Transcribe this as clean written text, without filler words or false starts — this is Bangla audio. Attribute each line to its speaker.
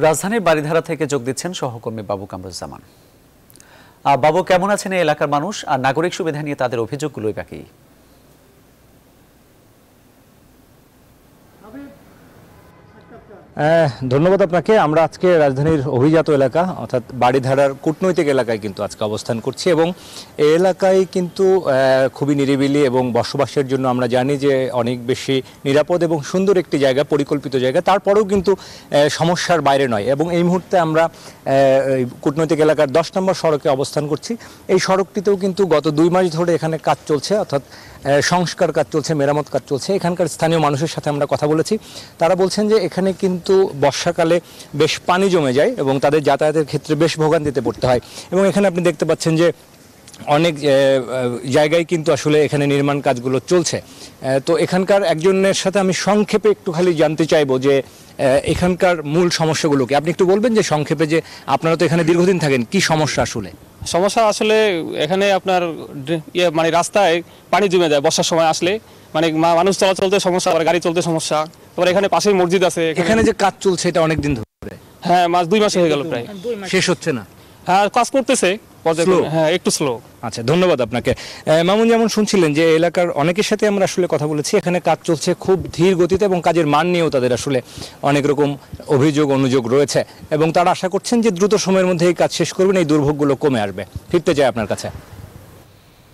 Speaker 1: রাজধানীর বারিধারা থেকে যোগ দিচ্ছেন সহকর্মী বাবু কামরুজ্জামান। বাবু, কেমন আছেন এই এলাকার মানুষ আর নাগরিক সুবিধা নিয়ে তাদের অভিযোগগুলোই বাকি?
Speaker 2: ধন্যবাদ আপনাকে। আমরা আজকে রাজধানীর অভিজাত এলাকা অর্থাৎ বাড়িধারার কূটনৈতিক এলাকায় কিন্তু আজকে অবস্থান করছি এবং এই এলাকায় কিন্তু খুবই নিরিবিলি এবং বসবাসের জন্য আমরা জানি যে অনেক বেশি নিরাপদ এবং সুন্দর একটি জায়গা, পরিকল্পিত জায়গা। তারপরেও কিন্তু সমস্যার বাইরে নয় এবং এই মুহূর্তে আমরা কূটনৈতিক এলাকার 10 নম্বর সড়কে অবস্থান করছি। এই সড়কটিতেও কিন্তু গত 2 মাস ধরে এখানে কাজ চলছে, অর্থাৎ সংস্কার কাজ চলছে, মেরামত কাজ চলছে। এখানকার স্থানীয় মানুষের সাথে আমরা কথা বলেছি। তারা বলছেন যে এখানে কিন্তু বর্ষাকালে বেশ পানি জমে যায় এবং তাদের যাতায়াতের ক্ষেত্রে বেশ ভোগান্তিতে পড়তে হয়। এবং এখানে আপনি দেখতে পাচ্ছেন যে অনেক জায়গায় কিন্তু আসলে এখানে নির্মাণ কাজগুলো চলছে। তো এখানকার একজনের সাথে আমি সংক্ষেপে একটু খালি জানতে চাইবো যে এখানকার মূল সমস্যাগুলোকে আপনি একটু বলবেন, যে সংক্ষেপে যে আপনারা তো এখানে দীর্ঘদিন থাকেন, কি সমস্যা আসলে?
Speaker 3: সমস্যা আসলে এখানে আপনার মানে রাস্তায় পানি জমে যায় বর্ষার সময় আসলে, মানে মানুষ চলাচলতে সমস্যা, আবার গাড়ি চলতে সমস্যা। তারপর এখানে পাশেই মসজিদ আছে।
Speaker 2: এখানে যে কাজ চলছে এটা অনেক দিন ধরে?
Speaker 3: হ্যাঁ, 2 মাস হয়ে গেল প্রায়।
Speaker 2: শেষ হচ্ছে না?
Speaker 3: হ্যাঁ, কাজ করতেছে, হ্যাঁ একটু স্লো।
Speaker 2: আচ্ছা, ধন্যবাদ আপনাকে। মামুন, যেমন শুনছিলেন যে এলাকার অনেকের সাথে আমরা আসলে কথা বলেছি, এখানে কাজ চলছে খুব ধীর গতিতে এবং কাজের মান নিয়েও তাদের আসলে অনেক রকম অনুযোগ রয়েছে এবং তারা আশা করছেন যে দ্রুত সময়ের মধ্যে এই কাজ শেষ করবেন, এই দুর্ভোগগুলো কমে আসবে। ফিরতে চাই আপনার কাছে।